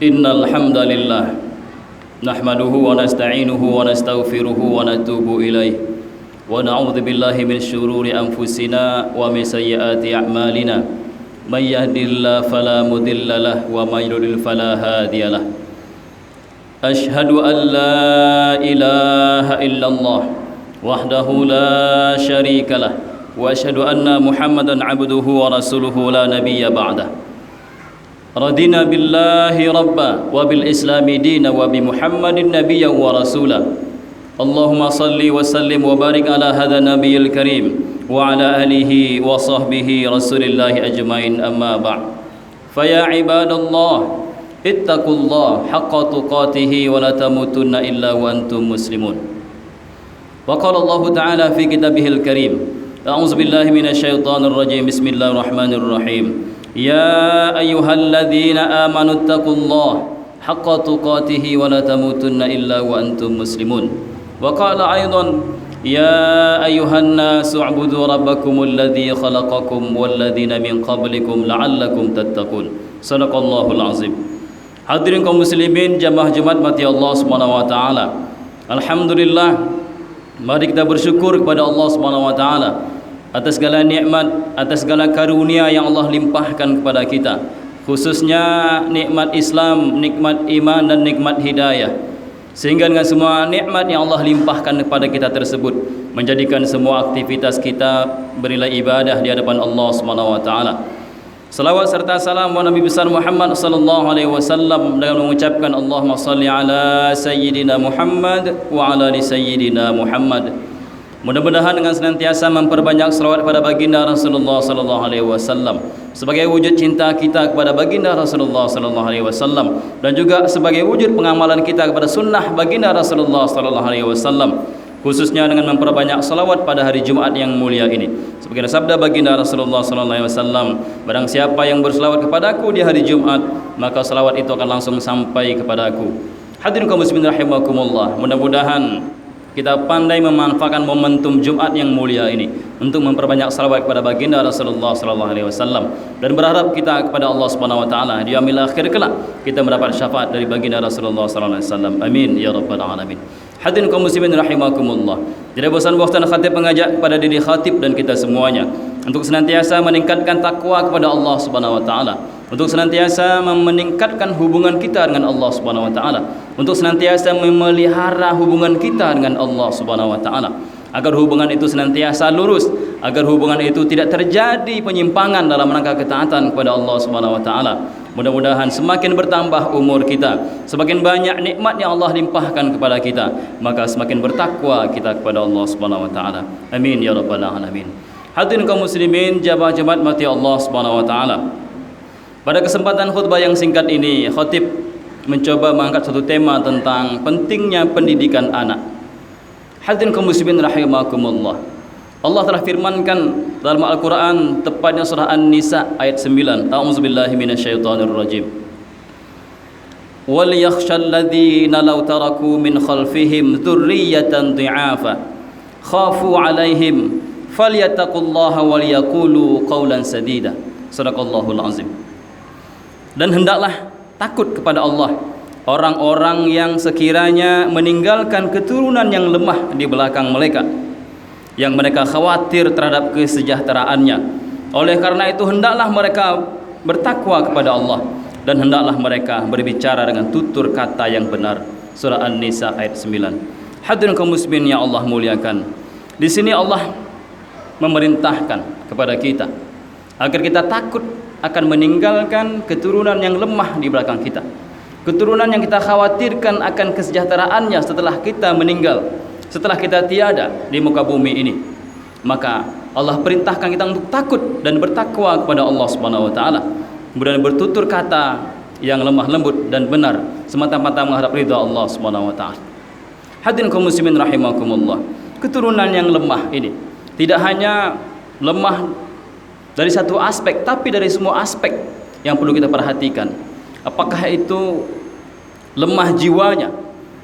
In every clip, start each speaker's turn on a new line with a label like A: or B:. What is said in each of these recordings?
A: Innal hamdalillah nahmaduhu wa nasta'inuhu wa nastaghfiruhu wa natubu ilaih wa na'udzu billahi min syururi anfusina wa min sayyiati a'malina may yahdihillahu fala mudilla lahu wa may yudlil fala hadiyalah. Ashhadu an la ilaha illallah wahdahu la syarikalah wa ashhadu anna Muhammadan 'abduhu wa rasuluhu la nabiyya ba'dah. Radina billahi rabba wa bil islami dina wa bi Muhammadin nabiyyan wa rasula. Allahumma salli wa sallim wa barik ala hadha nabiyil karim wa ala alihi wa sahbihi rasulillahi ajmain, amma ba'd. Faya ibadallah ittaqullah haqqa tuqatih wa la tamutunna illa wa antum muslimun. Wa qala Allah ta'ala fi kitabihil karim, a'udzu billahi minasyaitonir rajim, bismillahirrahmanirrahim. Ya ayyuhalladzina amanu taqullaha haqqa tuqatih wa la tamutunna illa wa antum muslimun. Wa qala aidan ya ayyuhan nasu u'budu rabbakumul ladzi khalaqakum wal ladzina min qablikum la'allakum tattaqun. Shadaqallahul azim. Hadirin kaum muslimin jamaah Jumat mati Allah Subhanahu wa taala. Alhamdulillah, mari kita bersyukur kepada Allah Subhanahu wa taala atas segala nikmat, atas segala karunia yang Allah limpahkan kepada kita, khususnya nikmat Islam, nikmat iman dan nikmat hidayah. Sehingga dengan semua nikmat yang Allah limpahkan kepada kita tersebut menjadikan semua aktivitas kita bernilai ibadah di hadapan Allah Subhanahu wa taala. Salawat serta salam kepada Nabi besar Muhammad sallallahu alaihi wasallam dengan mengucapkan Allahumma salli ala sayyidina Muhammad wa ala ali sayyidina Muhammad. Mudah-mudahan dengan senantiasa memperbanyak selawat kepada baginda Rasulullah sallallahu alaihi wasallam sebagai wujud cinta kita kepada baginda Rasulullah sallallahu alaihi wasallam dan juga sebagai wujud pengamalan kita kepada sunnah baginda Rasulullah sallallahu alaihi wasallam, khususnya dengan memperbanyak selawat pada hari Jumat yang mulia ini. Sebagaimana sabda baginda Rasulullah sallallahu alaihi wasallam, barang siapa yang berselawat kepadaku di hari Jumat, maka selawat itu akan langsung sampai kepadaku. Hadirin kaum muslimin rahimakumullah, mudah-mudahan kita pandai memanfaatkan momentum Jumat yang mulia ini untuk memperbanyak salawat kepada baginda Rasulullah sallallahu alaihi wasallam dan berharap kita kepada Allah Subhanahu wa taala di yaumil akhir kelak kita mendapat syafaat dari baginda Rasulullah sallallahu alaihi wasallam. Amin ya rabbal alamin. Hadirin kaum muslimin rahimakumullah, tidak bosan-bosan khatib mengajak kepada diri khatib dan kita semuanya untuk senantiasa meningkatkan takwa kepada Allah Subhanahu wa taala, untuk senantiasa meningkatkan hubungan kita dengan Allah Subhanahu wa taala, untuk senantiasa memelihara hubungan kita dengan Allah Subhanahu wa taala, agar hubungan itu senantiasa lurus, agar hubungan itu tidak terjadi penyimpangan dalam rangka ketaatan kepada Allah Subhanahu wa taala. Mudah-mudahan semakin bertambah umur kita, semakin banyak nikmat yang Allah limpahkan kepada kita, maka semakin bertakwa kita kepada Allah Subhanahu wa taala. Amin ya rabbal alamin. Hadirin kaum muslimin jamaah Jumat mati Allah Subhanahu wa taala. Pada kesempatan khutbah yang singkat ini, khatib mencoba mengangkat satu tema tentang pentingnya pendidikan anak. Hadirin kaum muslimin rahimakumullah, Allah telah firmankan dalam Al-Quran, tepatnya surah An-Nisa ayat 9. A'udzubillahi minasyaitonir rajim. Wal yakhshal ladzina law taraku min khalfihim dzurriyyatan dhi'afa khafu 'alaihim falyattaqullaha wal yaqulu qawlan sadida. Shadaqallahul azim. Dan hendaklah takut kepada Allah orang-orang yang sekiranya meninggalkan keturunan yang lemah di belakang mereka, yang mereka khawatir terhadap kesejahteraannya. Oleh karena itu hendaklah mereka bertakwa kepada Allah dan hendaklah mereka berbicara dengan tutur kata yang benar. Surah An-Nisa ayat 9. Hadirin kaum muslimin yang Allah muliakan, di sini Allah memerintahkan kepada kita agar kita takut akan meninggalkan keturunan yang lemah di belakang kita, keturunan yang kita khawatirkan akan kesejahteraannya setelah kita meninggal, setelah kita tiada di muka bumi ini. Maka Allah perintahkan kita untuk takut dan bertakwa kepada Allah Subhanahu wa taala, kemudian bertutur kata yang lemah lembut dan benar semata-mata mengharap ridha Allah Subhanahu wa taala. Hadirin kaum muslimin rahimakumullah, keturunan yang lemah ini tidak hanya lemah dari satu aspek, tapi dari semua aspek yang perlu kita perhatikan. Apakah itu lemah jiwanya,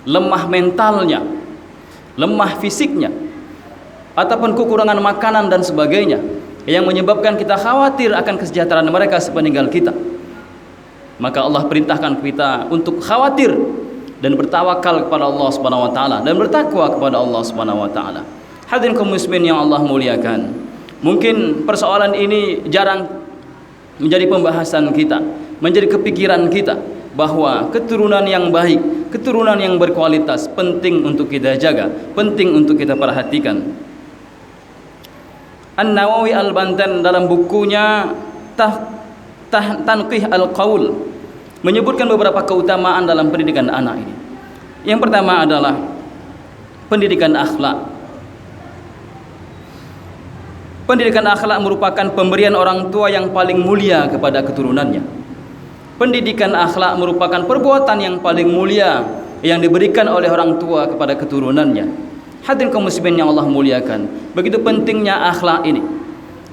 A: lemah mentalnya, lemah fisiknya, ataupun kekurangan makanan dan sebagainya yang menyebabkan kita khawatir akan kesejahteraan mereka sepeninggal kita. Maka Allah perintahkan kita untuk khawatir dan bertawakal kepada Allah Subhanahu wa taala dan bertakwa kepada Allah Subhanahu wa taala. Hadirin kaum muslimin yang Allah muliakan, mungkin persoalan ini jarang menjadi pembahasan kita, menjadi kepikiran kita, bahwa keturunan yang baik, keturunan yang berkualitas penting untuk kita jaga, penting untuk kita perhatikan. An-Nawawi Al-Bantan dalam bukunya Tanqih Al-Qaul menyebutkan beberapa keutamaan dalam pendidikan anak ini. Yang pertama adalah pendidikan akhlak. Pendidikan akhlak merupakan pemberian orang tua yang paling mulia kepada keturunannya. Pendidikan akhlak merupakan perbuatan yang paling mulia yang diberikan oleh orang tua kepada keturunannya. Hadirin kaum muslimin yang Allah muliakan, begitu pentingnya akhlak ini.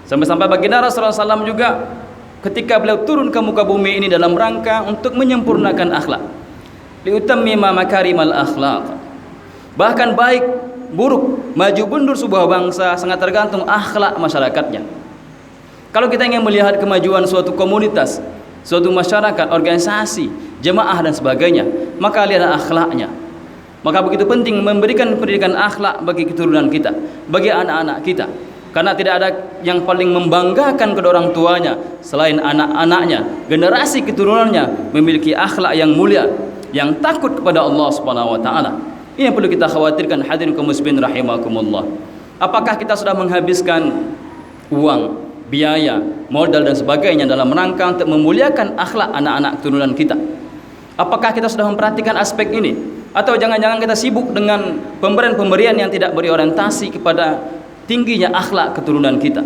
A: Sampai-sampai baginda Rasulullah SAW juga ketika beliau turun ke muka bumi ini dalam rangka untuk menyempurnakan akhlak, liutammima makarimal akhlaq. Bahkan baik buruk, maju mundur sebuah bangsa sangat tergantung akhlak masyarakatnya. Kalau kita ingin melihat kemajuan suatu komunitas, suatu masyarakat, organisasi, jemaah dan sebagainya, maka lihatlah akhlaknya. Maka begitu penting memberikan pendidikan akhlak bagi keturunan kita, bagi anak-anak kita. Karena tidak ada yang paling membanggakan kedua orang tuanya selain anak-anaknya, generasi keturunannya memiliki akhlak yang mulia, yang takut kepada Allah Subhanahu wa taala. Ini yang perlu kita khawatirkan, hadirin kaum muslimin rahimakumullah. Apakah kita sudah menghabiskan uang, biaya, modal dan sebagainya dalam rangka untuk memuliakan akhlak anak-anak keturunan kita? Apakah kita sudah memperhatikan aspek ini? Atau jangan-jangan kita sibuk dengan pemberian-pemberian yang tidak berorientasi kepada tingginya akhlak keturunan kita?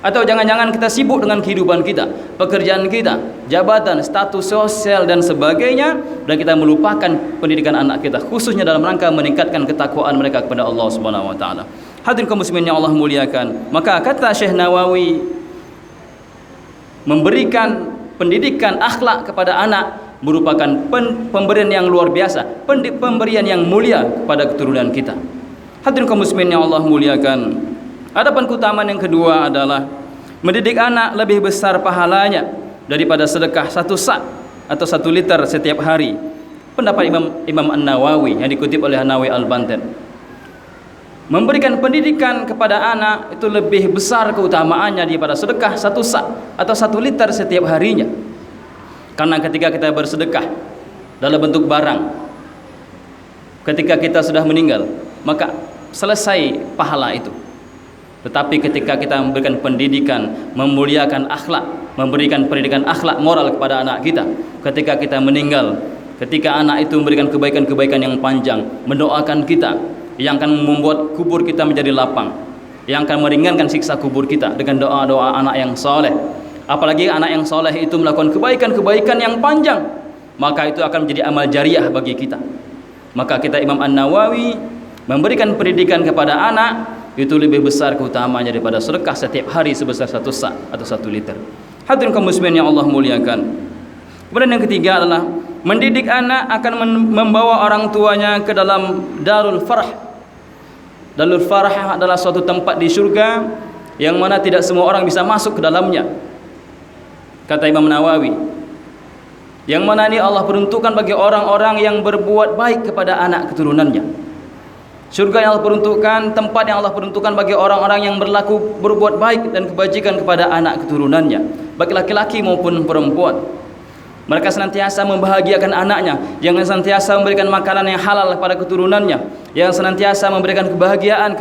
A: Atau jangan-jangan kita sibuk dengan kehidupan kita, pekerjaan kita, jabatan, status sosial dan sebagainya, dan kita melupakan pendidikan anak kita, khususnya dalam rangka meningkatkan ketakwaan mereka kepada Allah Subhanahu wa taala. Hadirin kaum muslimin yang Allah muliakan, maka kata Syekh Nawawi, memberikan pendidikan akhlak kepada anak merupakan pemberian yang luar biasa, pemberian yang mulia kepada keturunan kita. Hadirin kaum muslimin yang Allah muliakan, adapun keutamaan yang kedua adalah mendidik anak lebih besar pahalanya daripada sedekah 1 sa' atau 1 liter setiap hari. Pendapat Imam An-Nawawi yang dikutip oleh Nawawi Al-Bantan. Memberikan pendidikan kepada anak itu lebih besar keutamaannya daripada sedekah 1 sa' atau 1 liter setiap harinya. Karena ketika kita bersedekah dalam bentuk barang, ketika kita sudah meninggal, maka selesai pahala itu. Tetapi ketika kita memberikan pendidikan, memuliakan akhlak, memberikan pendidikan akhlak moral kepada anak kita, ketika kita meninggal, ketika anak itu memberikan kebaikan-kebaikan yang panjang, mendoakan kita, yang akan membuat kubur kita menjadi lapang, yang akan meringankan siksa kubur kita dengan doa-doa anak yang soleh. Apalagi anak yang soleh itu melakukan kebaikan-kebaikan yang panjang, maka itu akan menjadi amal jariah bagi kita. Maka kita Imam An-Nawawi memberikan pendidikan kepada anak itu lebih besar keutamaannya daripada sedekah setiap hari sebesar 1 sa' atau 1 liter. Hadirin kaum muslimin yang Allah muliakan. Kemudian yang ketiga adalah mendidik anak akan membawa orang tuanya ke dalam darul farah. Darul farah adalah suatu tempat di surga yang mana tidak semua orang bisa masuk ke dalamnya. Kata Imam Nawawi, yang mana ini Allah peruntukkan bagi orang-orang yang berbuat baik kepada anak keturunannya. Surga yang Allah peruntukkan, tempat yang Allah peruntukkan bagi orang-orang yang berbuat baik dan kebajikan kepada anak keturunannya, baik laki-laki maupun perempuan. Mereka senantiasa membahagiakan anaknya, yang senantiasa memberikan makanan yang halal kepada keturunannya, yang senantiasa memberikan kebahagiaan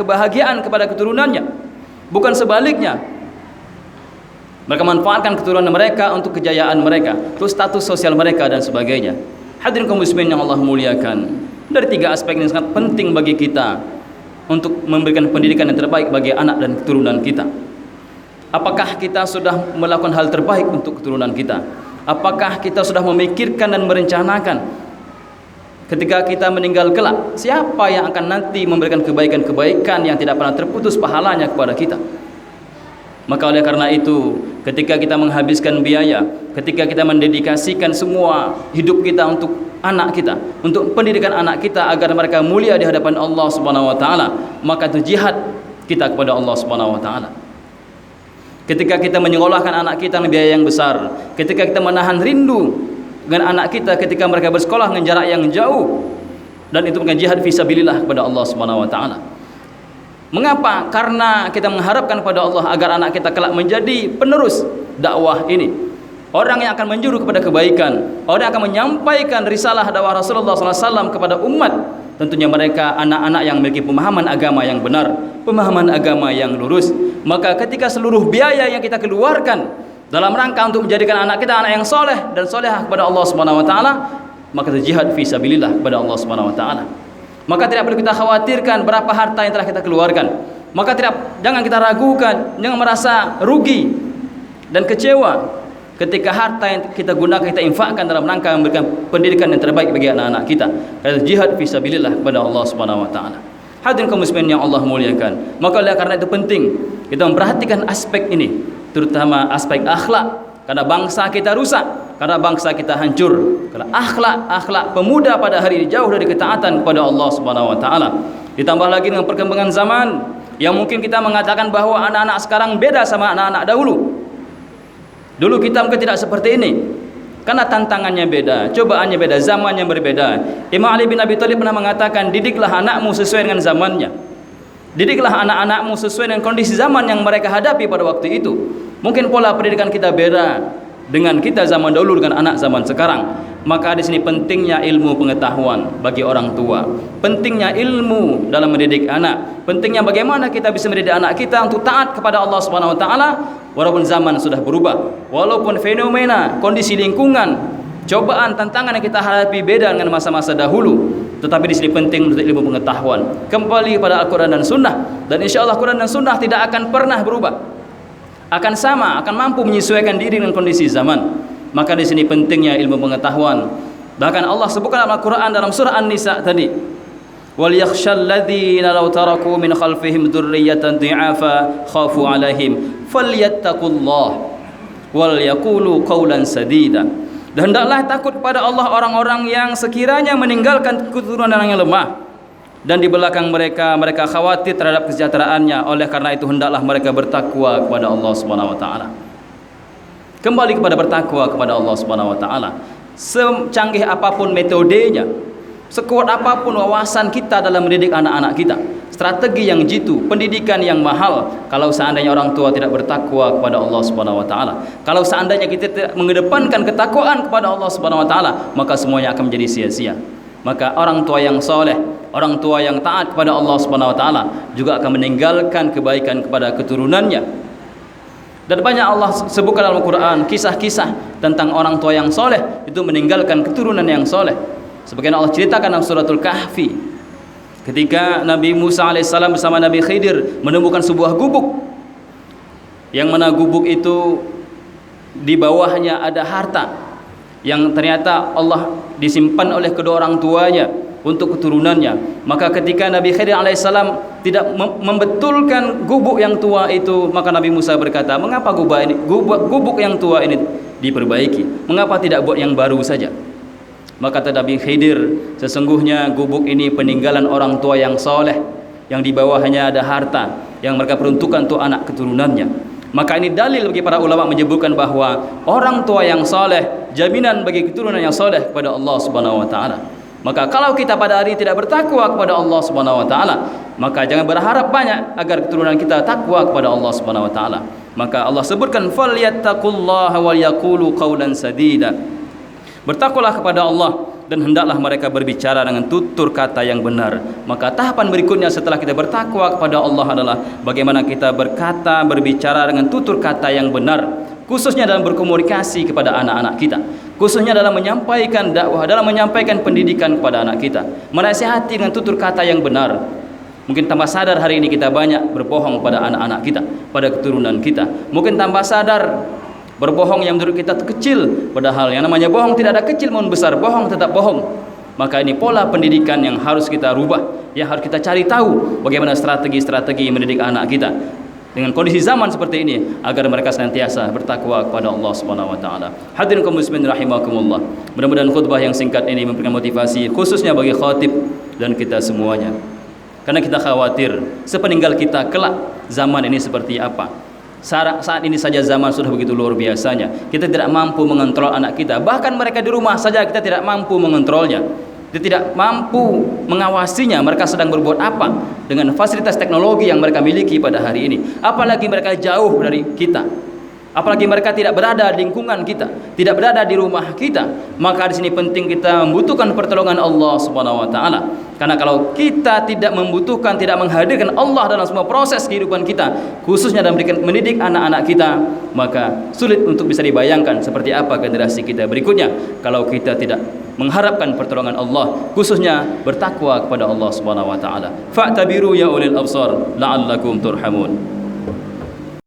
A: kepada keturunannya. Bukan sebaliknya, mereka manfaatkan keturunan mereka untuk kejayaan mereka, untuk status sosial mereka dan sebagainya. Hadirin kaum muslimin yang Allah muliakan, dari 3 aspek ini sangat penting bagi kita untuk memberikan pendidikan yang terbaik bagi anak dan keturunan kita. Apakah kita sudah melakukan hal terbaik untuk keturunan kita? Apakah kita sudah memikirkan dan merencanakan ketika kita meninggal kelak, siapa yang akan nanti memberikan kebaikan-kebaikan yang tidak pernah terputus pahalanya kepada kita? Maka oleh karena itu, ketika kita menghabiskan biaya, ketika kita mendedikasikan semua hidup kita untuk anak kita, untuk pendidikan anak kita agar mereka mulia di hadapan Allah Subhanahu wa taala, maka itu jihad kita kepada Allah Subhanahu wa taala. Ketika kita menyekolahkan anak kita dengan biaya yang besar, ketika kita menahan rindu dengan anak kita ketika mereka bersekolah dengan jarak yang jauh, dan itu bukan jihad fisabilillah kepada Allah Subhanahu wa taala. Mengapa? Karena kita mengharapkan kepada Allah agar anak kita kelak menjadi penerus dakwah ini, orang yang akan menjuru kepada kebaikan, orang yang akan menyampaikan risalah dakwah Rasulullah SAW kepada umat. Tentunya mereka anak-anak yang memiliki pemahaman agama yang benar, pemahaman agama yang lurus. Maka ketika seluruh biaya yang kita keluarkan dalam rangka untuk menjadikan anak kita anak yang soleh dan solehah kepada Allah Subhanahu wa taala, maka itu jihad fisabilillah kepada Allah Subhanahu wa taala. Maka tidak perlu kita khawatirkan berapa harta yang telah kita keluarkan. Maka jangan kita ragukan, jangan merasa rugi dan kecewa ketika harta yang kita gunakan, kita infakkan dalam rangka memberikan pendidikan yang terbaik bagi anak-anak kita. Karena jihad fisabilillah kepada Allah Subhanahu wa taala. Hadirin kaum muslimin yang Allah muliakan. Maka oleh karena itu penting kita memperhatikan aspek ini, terutama aspek akhlak. Karena bangsa kita rusak, karena bangsa kita hancur. Karena akhlak pemuda pada hari ini jauh dari ketaatan kepada Allah Subhanahu wa taala. Ditambah lagi dengan perkembangan zaman yang mungkin kita mengatakan bahwa anak-anak sekarang beda sama anak-anak dahulu. Dulu kita mungkin tidak seperti ini, karena tantangannya beda, cobaannya beda, zamannya berbeda. Imam Ali bin Abi Thalib pernah mengatakan, didiklah anakmu sesuai dengan zamannya. Didiklah anak-anakmu sesuai dengan kondisi zaman yang mereka hadapi pada waktu itu. Mungkin pola pendidikan kita beda dengan kita zaman dahulu dengan anak zaman sekarang. Maka di sini pentingnya ilmu pengetahuan bagi orang tua, pentingnya ilmu dalam mendidik anak, pentingnya bagaimana kita bisa mendidik anak kita untuk taat kepada Allah Subhanahu wa taala walaupun zaman sudah berubah, walaupun fenomena, kondisi lingkungan, cobaan, tantangan yang kita hadapi beda dengan masa-masa dahulu. Tetapi di sini penting untuk ilmu pengetahuan. Kembali kepada Al-Qur'an dan Sunnah, dan insyaallah Quran dan Sunnah tidak akan pernah berubah. Akan sama, akan mampu menyesuaikan diri dengan kondisi zaman. Maka di sini pentingnya ilmu pengetahuan. Bahkan Allah sebutkan dalam Al-Qur'an dalam surah An-Nisa tadi, wal yakhshal ladzina law taraku min khalfihim dzurriyyatan dhi'afa khafu 'alaihim falyattaqullah wal yaqulu qawlan sadida. Dan hendaklah takut pada Allah orang-orang yang sekiranya meninggalkan keturunan yang lemah, dan di belakang mereka khawatir terhadap kesejahteraannya. Oleh karena itu hendaklah mereka bertakwa kepada Allah Subhanahu wa taala. Kembali kepada bertakwa kepada Allah Subhanahu wa taala. Secanggih apapun metodenya, sekuat apapun wawasan kita dalam mendidik anak-anak kita, strategi yang jitu, pendidikan yang mahal, kalau seandainya orang tua tidak bertakwa kepada Allah Subhanahu wa taala, kalau seandainya kita tidak mengedepankan ketakwaan kepada Allah Subhanahu wa taala, maka semuanya akan menjadi sia-sia. Maka orang tua yang soleh, orang tua yang taat kepada Allah Subhanahu wa taala juga akan meninggalkan kebaikan kepada keturunannya. Dan banyak Allah sebutkan dalam Al-Quran kisah-kisah tentang orang tua yang soleh itu meninggalkan keturunan yang soleh. Sebagaimana Allah ceritakan dalam suratul Kahfi, ketika Nabi Musa alaihissalam bersama Nabi Khidir menemukan sebuah gubuk, yang mana gubuk itu di bawahnya ada harta yang ternyata Allah disimpan oleh kedua orang tuanya untuk keturunannya. Maka ketika Nabi Khidir alaihissalam tidak membetulkan gubuk yang tua itu, maka Nabi Musa berkata, mengapa gubuk yang tua ini diperbaiki? Mengapa tidak buat yang baru saja? Maka kata Nabi Khidir, sesungguhnya gubuk ini peninggalan orang tua yang soleh, yang di bawahnya ada harta yang mereka peruntukkan untuk anak keturunannya. Maka ini dalil bagi para ulama menyebutkan bahwa orang tua yang soleh jaminan bagi keturunan yang soleh kepada Allah Subhanahu wa taala. Maka kalau kita pada hari ini tidak bertakwa kepada Allah Subhanahu wa taala, maka jangan berharap banyak agar keturunan kita takwa kepada Allah Subhanahu wa taala. Maka Allah sebutkan falyattaqullaha wal yaqulu qawlan sadida. Bertakwalah kepada Allah dan hendaklah mereka berbicara dengan tutur kata yang benar. Maka tahapan berikutnya setelah kita bertakwa kepada Allah adalah bagaimana kita berkata, berbicara dengan tutur kata yang benar, khususnya dalam berkomunikasi kepada anak-anak kita, khususnya dalam menyampaikan dakwah, dalam menyampaikan pendidikan kepada anak kita, menasihati dengan tutur kata yang benar. Mungkin tanpa sadar hari ini kita banyak berbohong pada anak-anak kita, pada keturunan kita. Mungkin tanpa sadar berbohong yang menurut kita kecil, padahal yang namanya bohong tidak ada kecil maupun besar, bohong tetap bohong. Maka ini pola pendidikan yang harus kita rubah, yang harus kita cari tahu bagaimana strategi-strategi mendidik anak kita dengan kondisi zaman seperti ini agar mereka senantiasa bertakwa kepada Allah Subhanahu wa taala. Hadirin kaum muslimin rahimakumullah. Mudah-mudahan khutbah yang singkat ini memberikan motivasi khususnya bagi khatib dan kita semuanya. Karena kita khawatir sepeninggal kita kelak zaman ini seperti apa. Saat ini saja zaman sudah begitu luar biasanya. Kita tidak mampu mengontrol anak kita. Bahkan mereka di rumah saja kita tidak mampu mengontrolnya. Kita tidak mampu mengawasinya. Mereka sedang berbuat apa dengan fasilitas teknologi yang mereka miliki pada hari ini. Apalagi mereka jauh dari kita. Apalagi mereka tidak berada di lingkungan kita, tidak berada di rumah kita. Maka di sini penting kita membutuhkan pertolongan Allah Subhanahu wa taala. Karena kalau kita tidak membutuhkan, tidak menghadirkan Allah dalam semua proses kehidupan kita, khususnya dalam mendidik anak-anak kita, maka sulit untuk bisa dibayangkan seperti apa generasi kita berikutnya kalau kita tidak mengharapkan pertolongan Allah, khususnya bertakwa kepada Allah Subhanahu wa taala. Fa'tabiru ya ulil absar la'allakum turhamun.